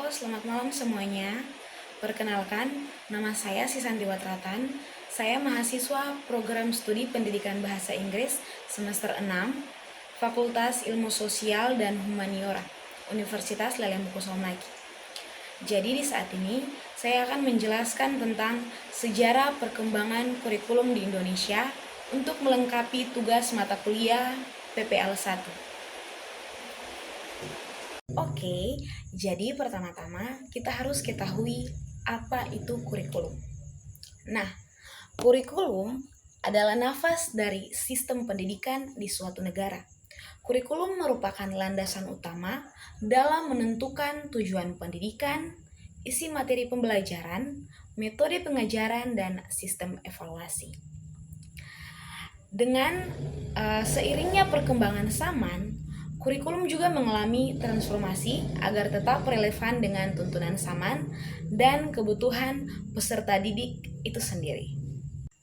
Halo, selamat malam semuanya. Perkenalkan, nama saya Sisanti Watratan. Saya mahasiswa program studi pendidikan bahasa Inggris semester 6, Fakultas Ilmu Sosial dan Humaniora, Universitas Lelembuk Lagi. Jadi di saat ini, saya akan menjelaskan tentang sejarah perkembangan kurikulum di Indonesia untuk melengkapi tugas mata kuliah PPL 1. Oke, jadi pertama-tama kita harus ketahui apa itu kurikulum. Nah, kurikulum adalah nafas dari sistem pendidikan di suatu negara. Kurikulum merupakan landasan utama dalam menentukan tujuan pendidikan, isi materi pembelajaran, metode pengajaran, dan sistem evaluasi. Dengan seiringnya perkembangan zaman, kurikulum juga mengalami transformasi agar tetap relevan dengan tuntunan zaman dan kebutuhan peserta didik itu sendiri.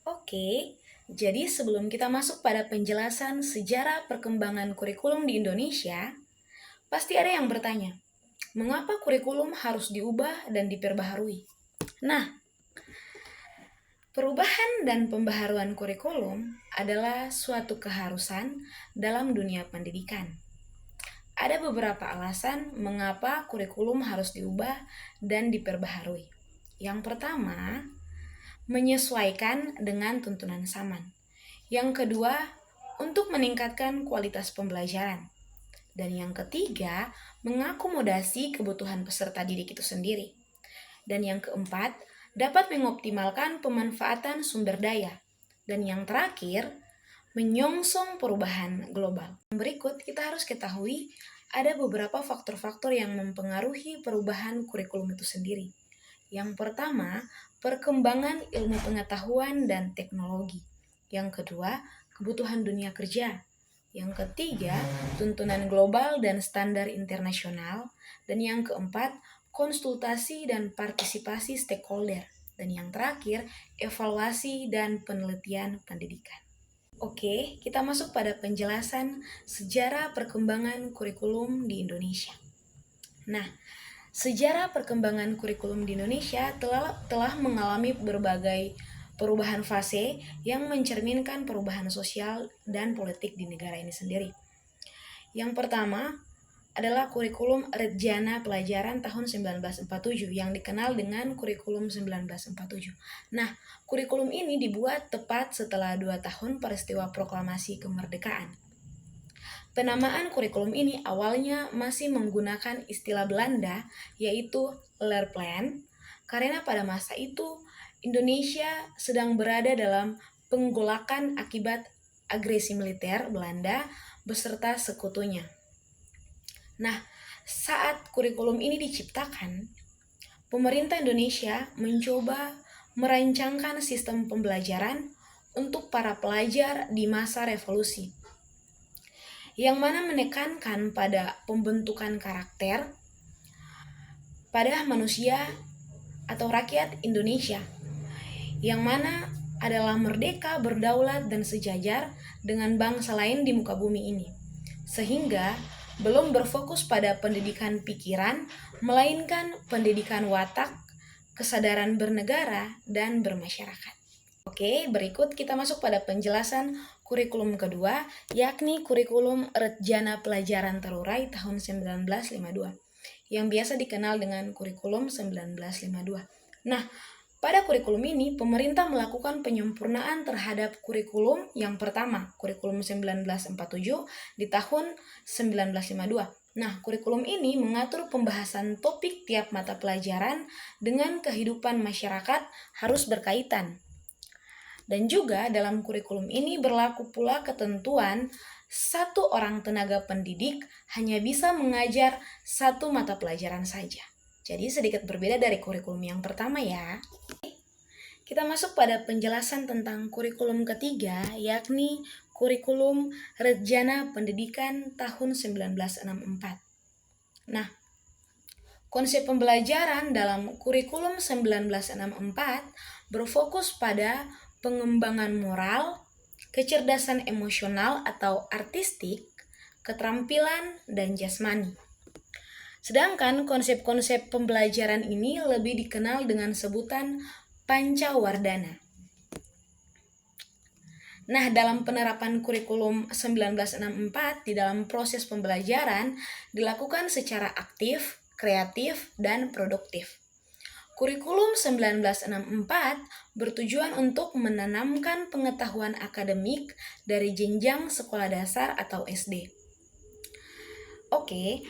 Oke, jadi sebelum kita masuk pada penjelasan sejarah perkembangan kurikulum di Indonesia, pasti ada yang bertanya, mengapa kurikulum harus diubah dan diperbaharui? Nah, perubahan dan pembaharuan kurikulum adalah suatu keharusan dalam dunia pendidikan. Ada beberapa alasan mengapa kurikulum harus diubah dan diperbaharui. Yang pertama, menyesuaikan dengan tuntunan zaman. Yang kedua, untuk meningkatkan kualitas pembelajaran. Dan yang ketiga, mengakomodasi kebutuhan peserta didik itu sendiri. Dan yang keempat, dapat mengoptimalkan pemanfaatan sumber daya. Dan yang terakhir, menyongsong perubahan global. Berikut kita harus ketahui ada beberapa faktor-faktor yang mempengaruhi perubahan kurikulum itu sendiri. Yang pertama, perkembangan ilmu pengetahuan dan teknologi. Yang kedua, kebutuhan dunia kerja. Yang ketiga, tuntunan global dan standar internasional. Dan yang keempat, konsultasi dan partisipasi stakeholder. Dan yang terakhir, evaluasi dan penelitian pendidikan. Oke, kita masuk pada penjelasan sejarah perkembangan kurikulum di Indonesia. Nah, sejarah perkembangan kurikulum di Indonesia telah mengalami berbagai perubahan fase yang mencerminkan perubahan sosial dan politik di negara ini sendiri. Yang pertama adalah kurikulum Rejana Pelajaran tahun 1947 yang dikenal dengan kurikulum 1947. Nah, kurikulum ini dibuat tepat setelah 2 tahun peristiwa proklamasi kemerdekaan. Penamaan kurikulum ini awalnya masih menggunakan istilah Belanda yaitu Leerplan karena pada masa itu Indonesia sedang berada dalam penggolakan akibat agresi militer Belanda beserta sekutunya. Nah, saat kurikulum ini diciptakan, pemerintah Indonesia mencoba merancangkan sistem pembelajaran untuk para pelajar di masa revolusi, yang mana menekankan pada pembentukan karakter pada manusia atau rakyat Indonesia, yang mana adalah merdeka, berdaulat, dan sejajar dengan bangsa lain di muka bumi ini. Sehingga belum berfokus pada pendidikan pikiran, melainkan pendidikan watak, kesadaran bernegara, dan bermasyarakat. Oke, berikut kita masuk pada penjelasan kurikulum kedua, yakni kurikulum Rejana Pelajaran Terurai tahun 1952, yang biasa dikenal dengan kurikulum 1952. Nah, pada kurikulum ini, pemerintah melakukan penyempurnaan terhadap kurikulum yang pertama, kurikulum 1947 di tahun 1952. Nah, kurikulum ini mengatur pembahasan topik tiap mata pelajaran dengan kehidupan masyarakat harus berkaitan. Dan juga dalam kurikulum ini berlaku pula ketentuan satu orang tenaga pendidik hanya bisa mengajar satu mata pelajaran saja. Jadi sedikit berbeda dari kurikulum yang pertama ya. Kita masuk pada penjelasan tentang kurikulum ketiga, yakni kurikulum Rejana Pendidikan tahun 1964. Nah, konsep pembelajaran dalam kurikulum 1964 berfokus pada pengembangan moral, kecerdasan emosional atau artistik, keterampilan, dan jasmani. Sedangkan konsep-konsep pembelajaran ini lebih dikenal dengan sebutan Pancawardhana. Nah, dalam penerapan kurikulum 1964 di dalam proses pembelajaran dilakukan secara aktif, kreatif, dan produktif. Kurikulum 1964 bertujuan untuk menanamkan pengetahuan akademik dari jenjang sekolah dasar atau SD. Oke,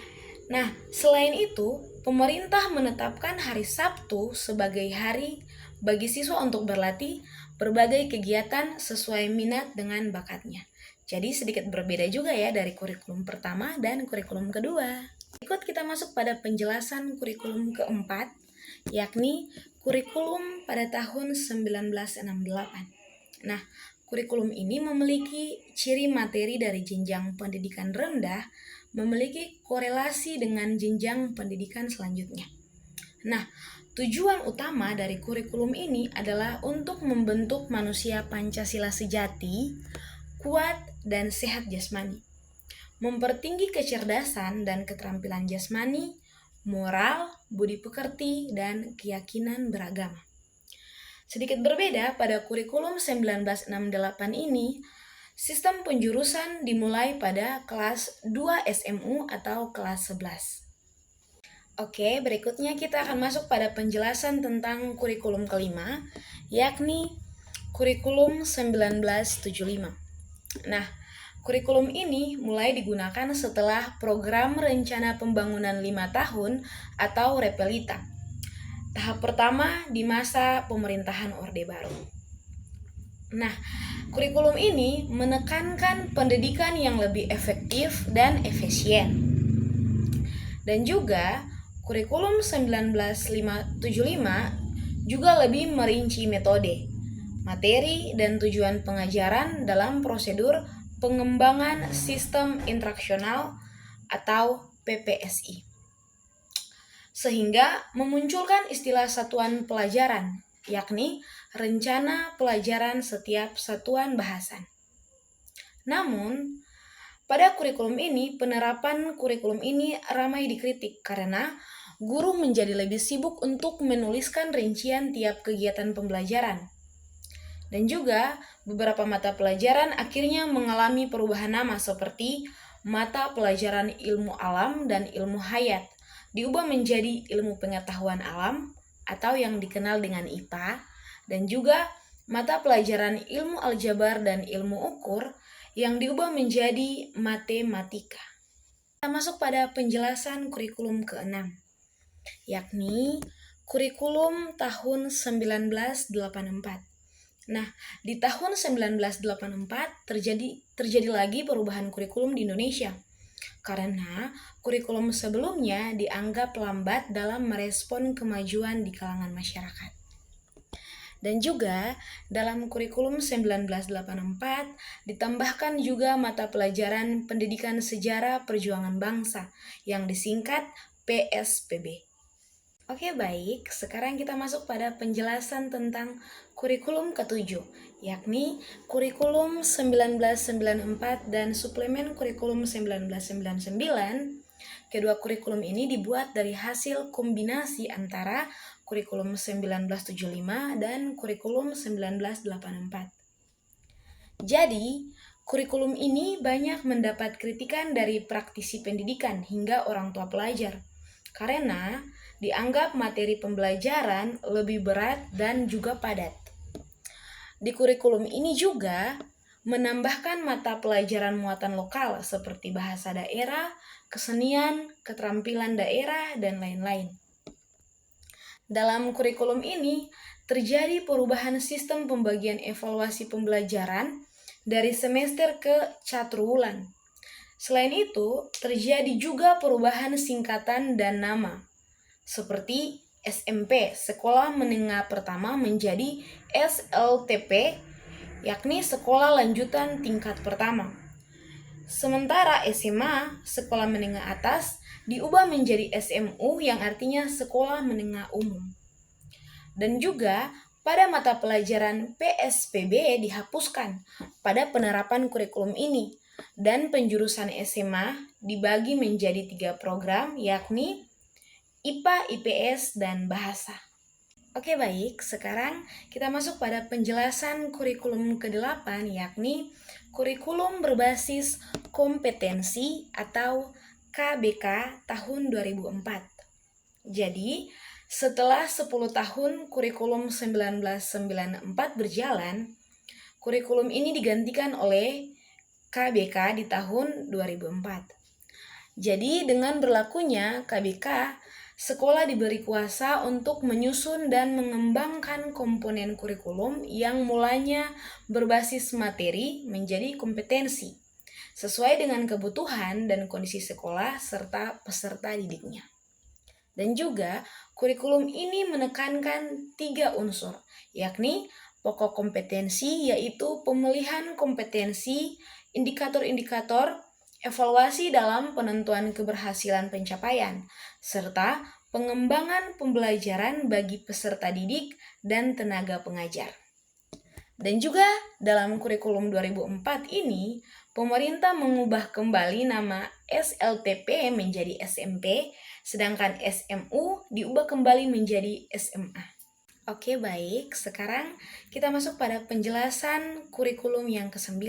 nah selain itu, pemerintah menetapkan hari Sabtu sebagai hari bagi siswa untuk berlatih berbagai kegiatan sesuai minat dengan bakatnya. Jadi sedikit berbeda juga ya dari kurikulum pertama dan kurikulum kedua. Ikut kita masuk pada penjelasan kurikulum keempat, yakni kurikulum pada tahun 1968. Nah, kurikulum ini memiliki ciri materi dari jenjang pendidikan rendah memiliki korelasi dengan jenjang pendidikan selanjutnya. Nah, tujuan utama dari kurikulum ini adalah untuk membentuk manusia Pancasila sejati, kuat dan sehat jasmani, mempertinggi kecerdasan dan keterampilan jasmani, moral, budi pekerti, dan keyakinan beragama. Sedikit berbeda pada kurikulum 1968 ini, sistem penjurusan dimulai pada kelas 2 SMU atau kelas 11. Oke, berikutnya kita akan masuk pada penjelasan tentang kurikulum kelima, yakni kurikulum 1975. Nah, kurikulum ini mulai digunakan setelah program rencana pembangunan 5 tahun atau Repelita. Tahap pertama di masa pemerintahan Orde Baru. Nah, kurikulum ini menekankan pendidikan yang lebih efektif dan efisien. Dan juga kurikulum 1975 juga lebih merinci metode, materi, dan tujuan pengajaran dalam prosedur pengembangan sistem instruksional atau PPSI. Sehingga memunculkan istilah satuan pelajaran, yakni rencana pelajaran setiap satuan bahasan. Namun, pada kurikulum ini, penerapan kurikulum ini ramai dikritik karena guru menjadi lebih sibuk untuk menuliskan rincian tiap kegiatan pembelajaran. Dan juga beberapa mata pelajaran akhirnya mengalami perubahan nama seperti mata pelajaran ilmu alam dan ilmu hayat diubah menjadi ilmu pengetahuan alam atau yang dikenal dengan IPA, dan juga mata pelajaran ilmu aljabar dan ilmu ukur yang diubah menjadi matematika. Kita masuk pada penjelasan kurikulum ke-6, yakni kurikulum tahun 1984. Nah, di tahun 1984 terjadi lagi perubahan kurikulum di Indonesia. Karena kurikulum sebelumnya dianggap lambat dalam merespon kemajuan di kalangan masyarakat. Dan juga dalam kurikulum 1984 ditambahkan juga mata pelajaran pendidikan sejarah perjuangan bangsa yang disingkat PSPB. Oke, baik, sekarang kita masuk pada penjelasan tentang kurikulum ke-7, yakni kurikulum 1994 dan suplemen kurikulum 1999. Kedua kurikulum ini dibuat dari hasil kombinasi antara kurikulum 1975 dan kurikulum 1984. Jadi, kurikulum ini banyak mendapat kritikan dari praktisi pendidikan hingga orang tua pelajar, karena dianggap materi pembelajaran lebih berat dan juga padat. Di kurikulum ini juga menambahkan mata pelajaran muatan lokal seperti bahasa daerah, kesenian, keterampilan daerah, dan lain-lain. Dalam kurikulum ini terjadi perubahan sistem pembagian evaluasi pembelajaran dari semester ke caturwulan. Selain itu, terjadi juga perubahan singkatan dan nama, seperti SMP, Sekolah Menengah Pertama, menjadi SLTP, yakni Sekolah Lanjutan Tingkat Pertama. Sementara SMA, Sekolah Menengah Atas, diubah menjadi SMU yang artinya Sekolah Menengah Umum. Dan juga pada mata pelajaran PSPB dihapuskan pada penerapan kurikulum ini, dan penjurusan SMA dibagi menjadi 3 program, yakni IPA, IPS, dan Bahasa. Oke baik, sekarang kita masuk pada penjelasan kurikulum ke-8, yakni kurikulum berbasis kompetensi atau KBK tahun 2004. Jadi, setelah 10 tahun kurikulum 1994 berjalan, kurikulum ini digantikan oleh KBK di tahun 2004. Jadi, dengan berlakunya KBK, sekolah diberi kuasa untuk menyusun dan mengembangkan komponen kurikulum yang mulanya berbasis materi menjadi kompetensi, sesuai dengan kebutuhan dan kondisi sekolah serta peserta didiknya. Dan juga, kurikulum ini menekankan 3 unsur, yakni pokok kompetensi, yaitu pemilihan kompetensi, indikator-indikator, evaluasi dalam penentuan keberhasilan pencapaian, serta pengembangan pembelajaran bagi peserta didik dan tenaga pengajar. Dan juga dalam kurikulum 2004 ini, pemerintah mengubah kembali nama SLTP menjadi SMP, sedangkan SMU diubah kembali menjadi SMA. Oke baik, sekarang kita masuk pada penjelasan kurikulum yang ke-9,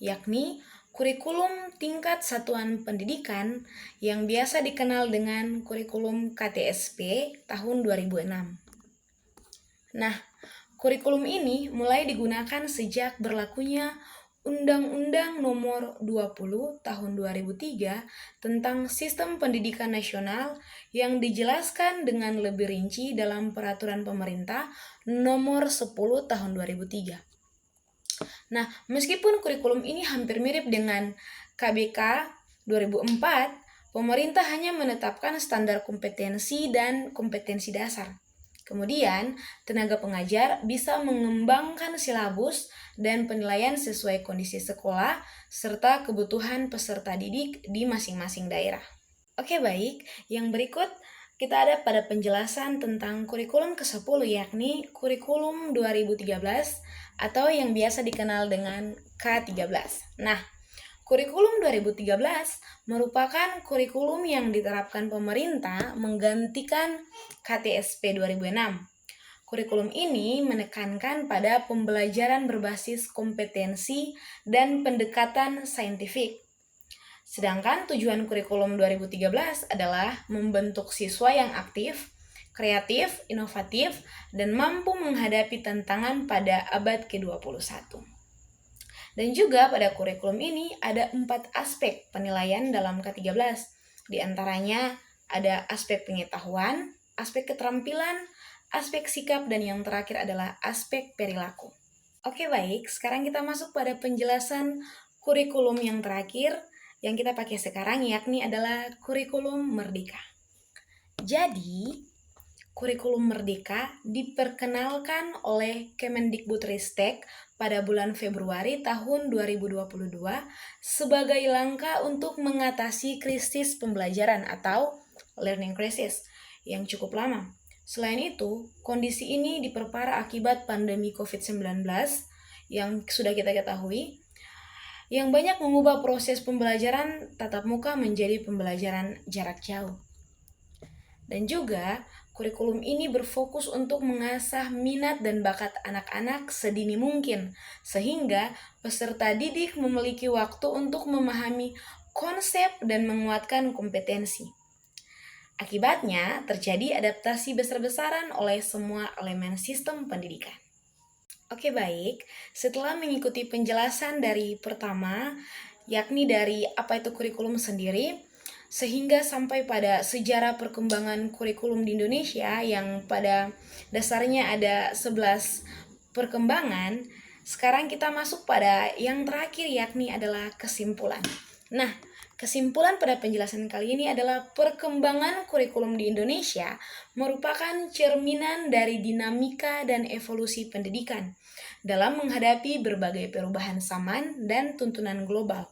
yakni kurikulum tingkat satuan pendidikan yang biasa dikenal dengan kurikulum KTSP tahun 2006. Nah, kurikulum ini mulai digunakan sejak berlakunya Undang-Undang Nomor 20 Tahun 2003 tentang Sistem Pendidikan Nasional yang dijelaskan dengan lebih rinci dalam Peraturan Pemerintah Nomor 10 Tahun 2003. Nah, meskipun kurikulum ini hampir mirip dengan KBK 2004, pemerintah hanya menetapkan standar kompetensi dan kompetensi dasar. Kemudian, tenaga pengajar bisa mengembangkan silabus dan penilaian sesuai kondisi sekolah serta kebutuhan peserta didik di masing-masing daerah. Oke baik, yang berikut kita ada pada penjelasan tentang kurikulum ke-10, yakni kurikulum 2013 atau yang biasa dikenal dengan K13. Nah, kurikulum 2013 merupakan kurikulum yang diterapkan pemerintah menggantikan KTSP 2006. Kurikulum ini menekankan pada pembelajaran berbasis kompetensi dan pendekatan saintifik. Sedangkan tujuan kurikulum 2013 adalah membentuk siswa yang aktif, kreatif, inovatif, dan mampu menghadapi tantangan pada abad ke-21. Dan juga pada kurikulum ini ada 4 aspek penilaian dalam K13. Di antaranya ada aspek pengetahuan, aspek keterampilan, aspek sikap, dan yang terakhir adalah aspek perilaku. Oke baik, sekarang kita masuk pada penjelasan kurikulum yang terakhir yang kita pakai sekarang, yakni adalah kurikulum merdeka. Jadi, kurikulum merdeka diperkenalkan oleh Kemendikbudristek pada bulan Februari tahun 2022 sebagai langkah untuk mengatasi krisis pembelajaran atau learning crisis yang cukup lama. Selain itu, kondisi ini diperparah akibat pandemi COVID-19 yang sudah kita ketahui, yang banyak mengubah proses pembelajaran tatap muka menjadi pembelajaran jarak jauh. Dan juga, kurikulum ini berfokus untuk mengasah minat dan bakat anak-anak sedini mungkin, sehingga peserta didik memiliki waktu untuk memahami konsep dan menguatkan kompetensi. Akibatnya, terjadi adaptasi besar-besaran oleh semua elemen sistem pendidikan. Oke baik, setelah mengikuti penjelasan dari pertama, yakni dari apa itu kurikulum sendiri, sehingga sampai pada sejarah perkembangan kurikulum di Indonesia yang pada dasarnya ada 11 perkembangan, sekarang kita masuk pada yang terakhir, yakni adalah kesimpulan. Nah, kesimpulan pada penjelasan kali ini adalah perkembangan kurikulum di Indonesia merupakan cerminan dari dinamika dan evolusi pendidikan dalam menghadapi berbagai perubahan zaman dan tuntunan global.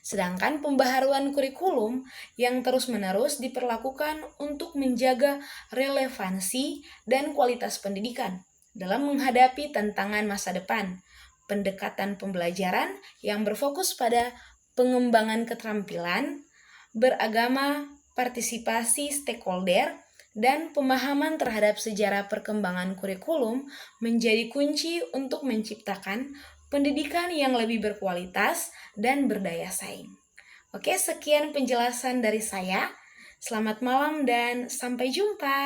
Sedangkan pembaharuan kurikulum yang terus-menerus diperlakukan untuk menjaga relevansi dan kualitas pendidikan dalam menghadapi tantangan masa depan, pendekatan pembelajaran yang berfokus pada pengembangan keterampilan, beragama, partisipasi stakeholder, dan pemahaman terhadap sejarah perkembangan kurikulum menjadi kunci untuk menciptakan pendidikan yang lebih berkualitas dan berdaya saing. Oke, sekian penjelasan dari saya. Selamat malam dan sampai jumpa.